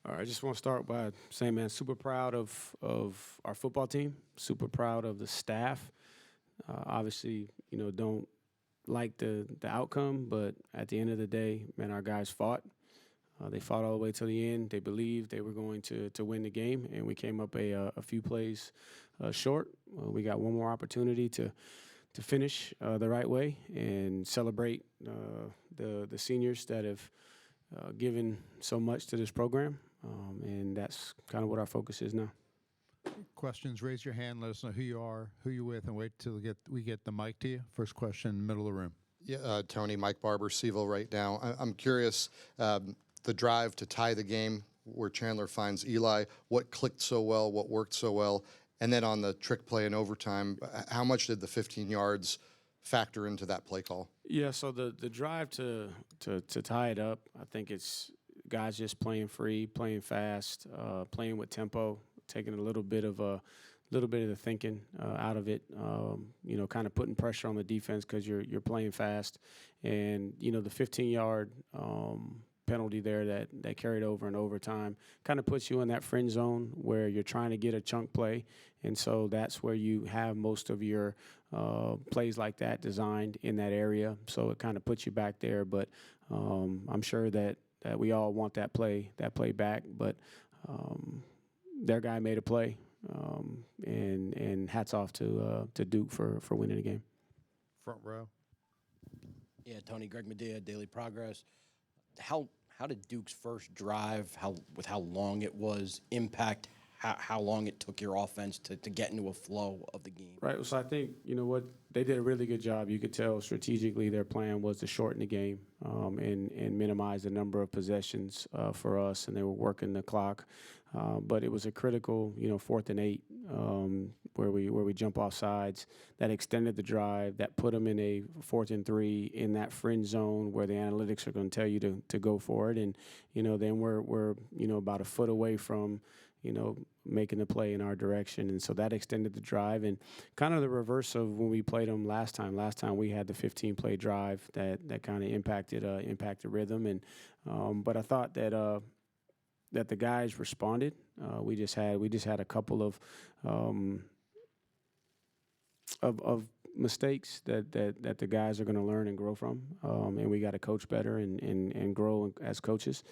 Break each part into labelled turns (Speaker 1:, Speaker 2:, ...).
Speaker 1: All right, I just want to start by saying, man, super proud of our football team, super proud of the staff. Obviously, don't like the outcome, but at the end of the day, man, our guys fought. They fought all the way to the end. They believed they were going to win the game, and we came up a few plays short. We got one more opportunity to finish the right way and celebrate the seniors that have given so much to this program, and that's kind of what our focus is now.
Speaker 2: Questions, raise your hand, let us know who you are, who you're with, and wait till we get the mic to you. First question, middle of the room.
Speaker 3: Yeah, Tony, Mike Barber, Seville right now. I'm curious, the drive to tie the game where Chandler finds Eli, what clicked so well, what worked so well, and then on the trick play in overtime, how much did the 15 yards factor into that play call?
Speaker 1: Yeah, so the drive to tie it up, I think it's guys just playing free, playing fast, playing with tempo, taking a little bit of the thinking out of it. Kind of putting pressure on the defense because you're playing fast, and the 15-yard penalty there that carried over in overtime kind of puts you in that fringe zone where you're trying to get a chunk play, and so that's where you have most of your plays like that designed in that area. So it kind of puts you back there, but I'm sure that we all want that play back, but their guy made a play, and hats off to Duke for winning the game.
Speaker 2: Front row.
Speaker 4: Yeah, Tony, Greg Medea, Daily Progress. How did Duke's first drive, with how long it was, impact how long it took your offense to get into a flow of the game?
Speaker 1: Right. So I think, what, they did a really good job. You could tell strategically their plan was to shorten the game and minimize the number of possessions for us, and they were working the clock. But it was a critical, 4th and 8 where we jump off sides that extended the drive, that put them in a 4th and 3 in that fringe zone where the analytics are going to tell you to go for it. And, then we're about a foot away from, making the play in our direction. And so that extended the drive, and kind of the reverse of when we played them last time. Last time we had the 15-play drive that kind of impacted rhythm. And but I thought that the guys responded. We just had a couple of mistakes that the guys are going to learn and grow from, and we got to coach better and grow as coaches.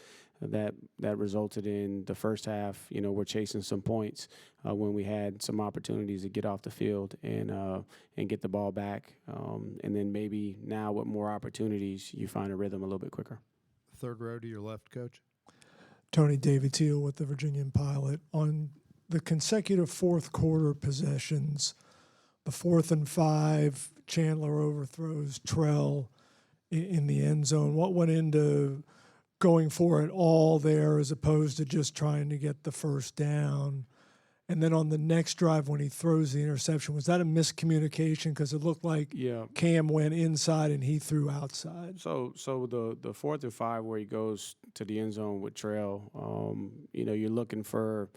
Speaker 1: That resulted in the first half. We're chasing some points when we had some opportunities to get off the field and get the ball back, and then maybe now with more opportunities, you find a rhythm a little bit quicker.
Speaker 2: Third row to your left, Coach.
Speaker 5: Tony, David Teal with the Virginian Pilot. On the consecutive fourth quarter possessions, the 4th and 5, Chandler overthrows Trell in the end zone. What went into going for it all there as opposed to just trying to get the first down? And then on the next drive when he throws the interception, was that a miscommunication? Because it looked like Cam went inside and he threw outside.
Speaker 1: So the 4th and 5 where he goes to the end zone with Trail, you're looking for,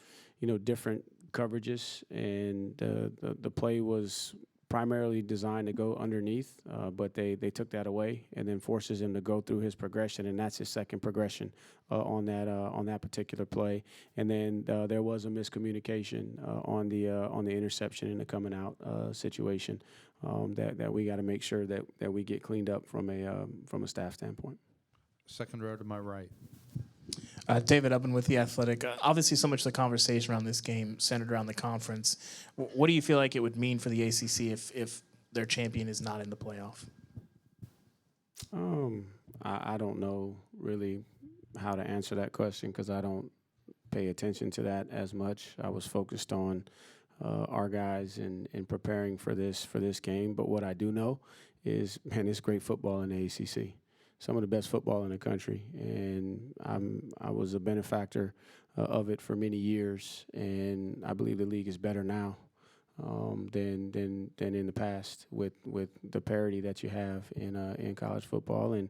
Speaker 1: different coverages, and the play was primarily designed to go underneath, but they took that away and then forces him to go through his progression, and that's his second progression on that particular play. And then there was a miscommunication on the interception and the coming out situation that we got to make sure that we get cleaned up from a staff standpoint.
Speaker 2: Second row to my right.
Speaker 6: David Ubben with The Athletic. Obviously, so much of the conversation around this game centered around the conference. What do you feel like it would mean for the ACC if their champion is not in the playoff?
Speaker 1: I don't know really how to answer that question because I don't pay attention to that as much. I was focused on our guys and preparing for this game. But what I do know is, man, it's great football in the ACC. Some of the best football in the country, and I was a benefactor of it for many years, and I believe the league is better now than in the past with the parity that you have in college football. And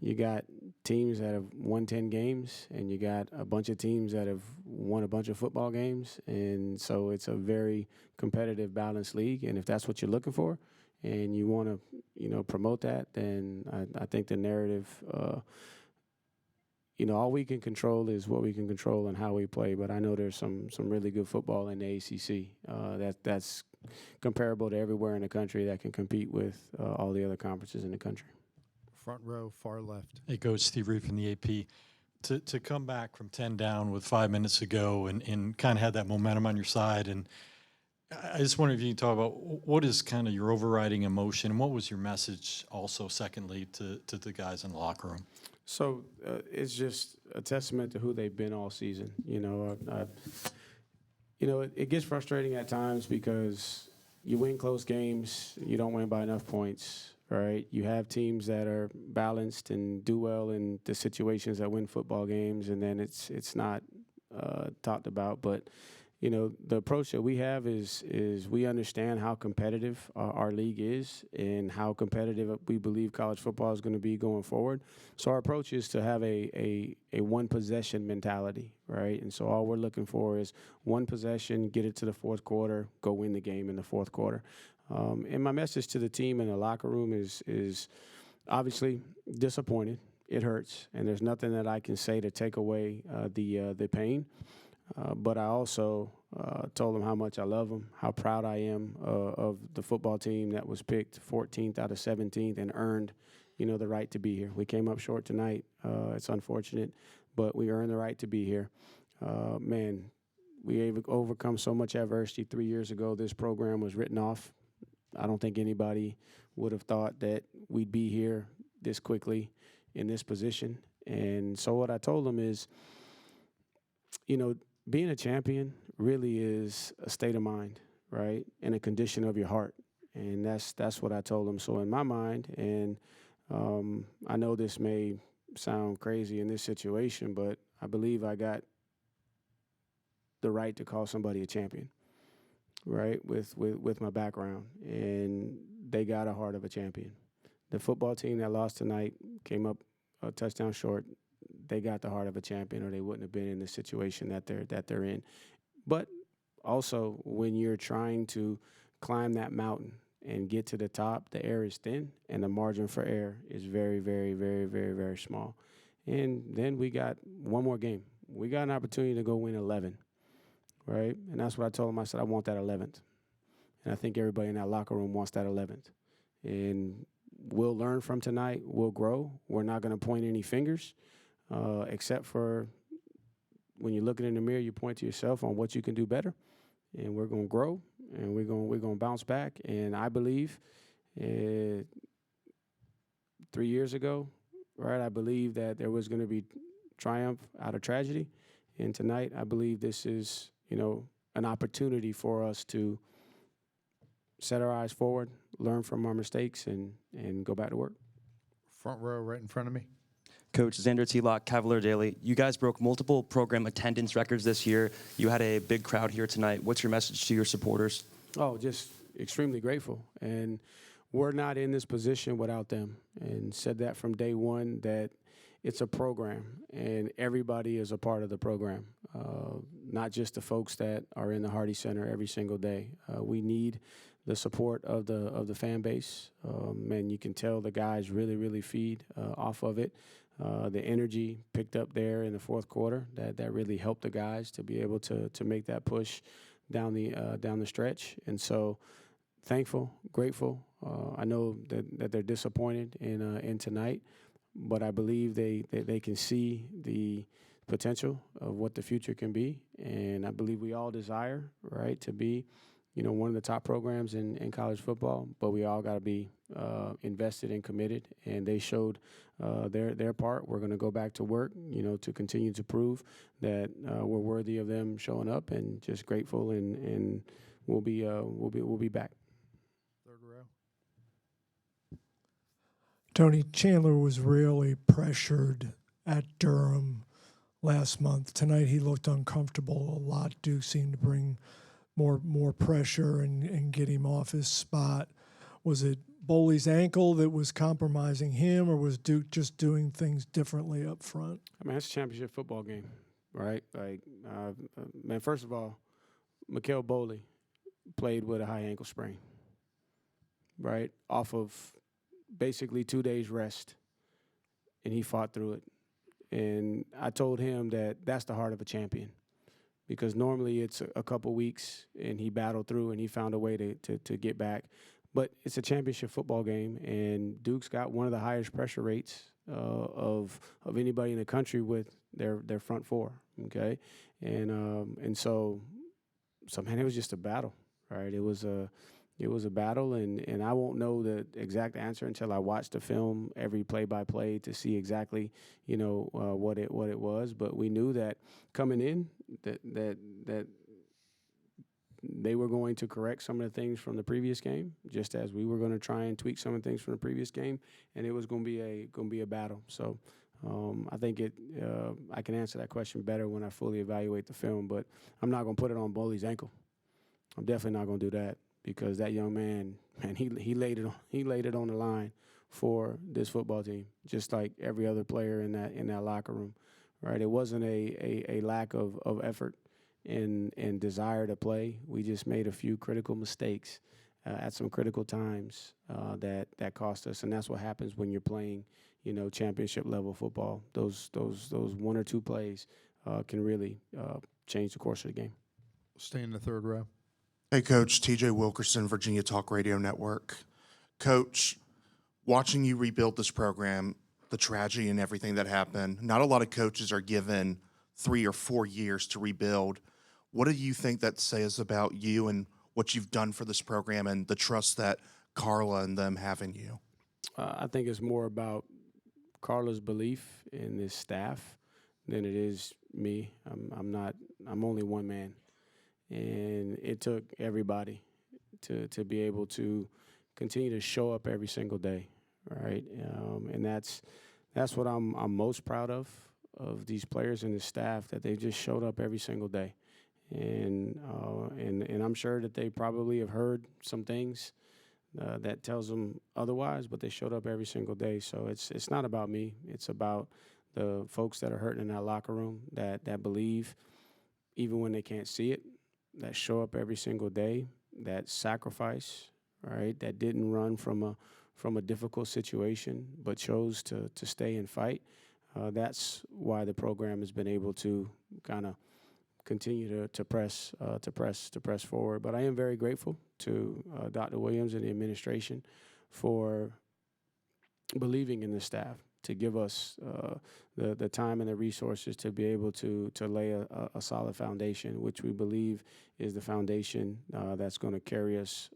Speaker 1: you got teams that have won 10 games, and you got a bunch of teams that have won a bunch of football games, and so it's a very competitive, balanced league. And if that's what you're looking for, and you want to, promote that, then I think the narrative, all we can control is what we can control and how we play. But I know there's some really good football in the ACC that's comparable to everywhere in the country that can compete with all the other conferences in the country.
Speaker 2: Front row, far left.
Speaker 7: Hey, Coach, Steve Reed from the AP. To come back from 10 down with 5 minutes to go and kind of had that momentum on your side, and I just wonder if you can talk about what is kind of your overriding emotion, and what was your message also, secondly, to the guys in the locker room?
Speaker 1: So it's just a testament to who they've been all season. It gets frustrating at times because you win close games, you don't win by enough points, right? You have teams that are balanced and do well in the situations that win football games, and then it's not talked about. But the approach that we have is we understand how competitive our league is and how competitive we believe college football is going to be going forward. So our approach is to have a one possession mentality, right? And so all we're looking for is one possession, get it to the fourth quarter, go win the game in the fourth quarter. And my message to the team in the locker room is obviously disappointed. It hurts, and there's nothing that I can say to take away the pain. But I also told them how much I love them, how proud I am of the football team that was picked 14th out of 17th and earned, the right to be here. We came up short tonight. It's unfortunate, but we earned the right to be here. Man, we overcome so much adversity. 3 years ago, this program was written off. I don't think anybody would have thought that we'd be here this quickly in this position. And so what I told them is, being a champion really is a state of mind, right, and a condition of your heart. And that's what I told them. So in my mind, and I know this may sound crazy in this situation, but I believe I got the right to call somebody a champion, right, with my background. And they got a heart of a champion. The football team that lost tonight came up a touchdown short. They got the heart of a champion, or they wouldn't have been in the situation that they're in. But also, when you're trying to climb that mountain and get to the top, the air is thin, and the margin for error is very, very, very, very, very small. And then we got one more game. We got an opportunity to go win 11, right? And that's what I told them. I said, I want that 11th. And I think everybody in that locker room wants that 11th. And we'll learn from tonight. We'll grow. We're not going to point any fingers. Except for when you're looking in the mirror, you point to yourself on what you can do better, and we're going to grow, and we're going to bounce back. And I believe 3 years ago, right, I believe that there was going to be triumph out of tragedy, and tonight I believe this is, an opportunity for us to set our eyes forward, learn from our mistakes, and go back to work.
Speaker 2: Front row, right in front of me.
Speaker 8: Coach Xander T-Lock, Cavalier Daily. You guys broke multiple program attendance records this year. You had a big crowd here tonight. What's your message to your supporters?
Speaker 1: Oh, just extremely grateful. And we're not in this position without them. And said that from day one, that it's a program, and everybody is a part of the program, not just the folks that are in the Hardy Center every single day. We need the support of the fan base, and you can tell the guys really, really feed off of it. The energy picked up there in the fourth quarter that really helped the guys to be able to make that push down the stretch. And so thankful, grateful. I know that they're disappointed in tonight, but I believe they can see the potential of what the future can be. And I believe we all desire, right, to be one of the top programs in college football, but we all got to be invested and committed, and they showed their part. We're going to go back to work, to continue to prove that we're worthy of them showing up, and just grateful, and we'll be back.
Speaker 2: Third row.
Speaker 5: Tony, Chandler was really pressured at Durham last month. Tonight he looked uncomfortable a lot. Duke seemed to bring more pressure and get him off his spot. Was it Boley's ankle that was compromising him, or was Duke just doing things differently up front?
Speaker 1: I mean, it's a championship football game, right? Like, man, first of all, Mikael Boley played with a high ankle sprain, right, off of basically 2 days rest, and he fought through it. And I told him that that's the heart of a champion, because normally it's a couple weeks and he battled through and he found a way to get back. But it's a championship football game, and Duke's got one of the highest pressure rates of anybody in the country with their front four. Okay, and so man, it was just a battle, right? It was a battle, and I won't know the exact answer until I watch the film, every play-by-play, to see exactly, what it was. But we knew that coming in that they were going to correct some of the things from the previous game, just as we were going to try and tweak some of the things from the previous game, and it was going to be a battle. So I think I can answer that question better when I fully evaluate the film, but I'm not going to put it on Boley's ankle. I'm definitely not going to do that, because that young man, he laid it on the line for this football team, just like every other player in that locker room, right? It wasn't a lack of effort and desire to play. We just made a few critical mistakes at some critical times that cost us, and that's what happens when you're playing, championship level football. Those one or two plays can really change the course of the game.
Speaker 2: Stay in the third row.
Speaker 9: Hey, Coach. TJ Wilkerson, Virginia Talk Radio Network. Coach, watching you rebuild this program, the tragedy and everything that happened, not a lot of coaches are given 3 or 4 years to rebuild. What do you think that says about you and what you've done for this program and the trust that Carla and them have in you?
Speaker 1: I think it's more about Carla's belief in this staff than it is me. I'm only one man. And it took everybody to be able to continue to show up every single day, right? And that's what I'm most proud of these players and the staff, that they just showed up every single day. And I'm sure that they probably have heard some things that tells them otherwise, but they showed up every single day. So it's not about me. It's about the folks that are hurting in that locker room, that believe even when they can't see it, that show up every single day, that sacrifice, right? That didn't run from a difficult situation, but chose to stay and fight. That's why the program has been able to kind of continue to press forward. But I am very grateful to Dr. Williams and the administration for believing in the staff, to give us the time and the resources to be able to lay a solid foundation, which we believe is the foundation that's going to carry us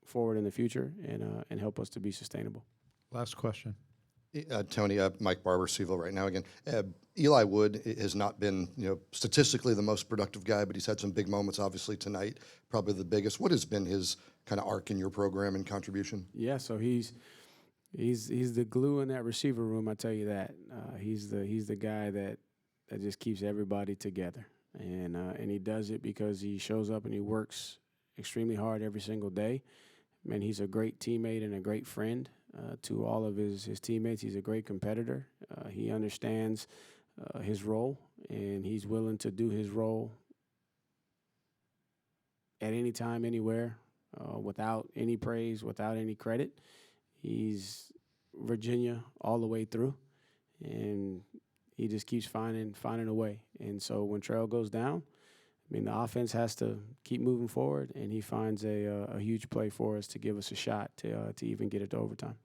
Speaker 1: forward in the future and help us to be sustainable.
Speaker 2: Last question.
Speaker 3: Tony, Mike Barber, Seville right now again. Eli Wood has not been, statistically the most productive guy, but he's had some big moments, obviously, tonight, probably the biggest. What has been his kind of arc in your program and contribution?
Speaker 1: Yeah, so he's the glue in that receiver room, I tell you that. He's the guy that just keeps everybody together. And he does it because he shows up and he works extremely hard every single day. Man, he's a great teammate and a great friend to all of his teammates. He's a great competitor. He understands his role, and he's willing to do his role at any time, anywhere, without any praise, without any credit. He's Virginia all the way through, and he just keeps finding a way. And so when Trail goes down, the offense has to keep moving forward, and he finds a huge play for us to give us a shot to even get it to overtime.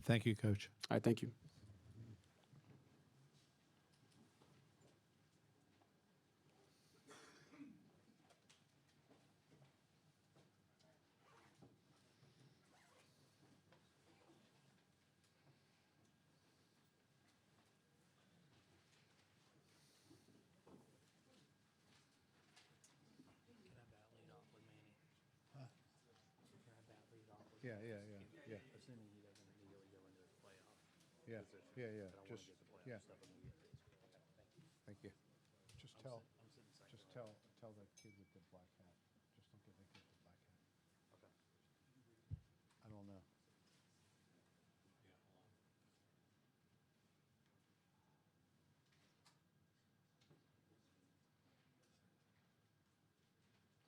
Speaker 2: Thank you, Coach.
Speaker 1: All right, thank you.
Speaker 2: Yeah. Assuming he doesn't immediately go into the playoff. Yeah. Just Thank you. Just tell the kid with the black hat. Just don't give the kid the black hat. Okay. I don't know.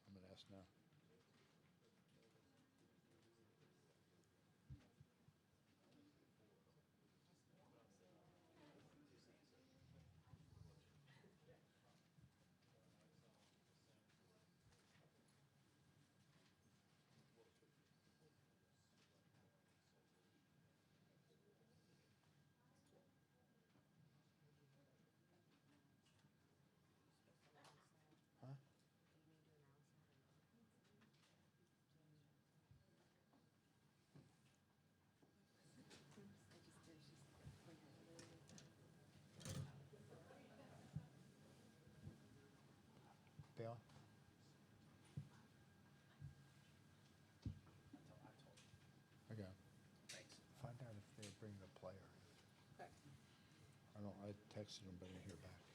Speaker 2: I'm gonna ask now. I texted him, but I didn't hear back.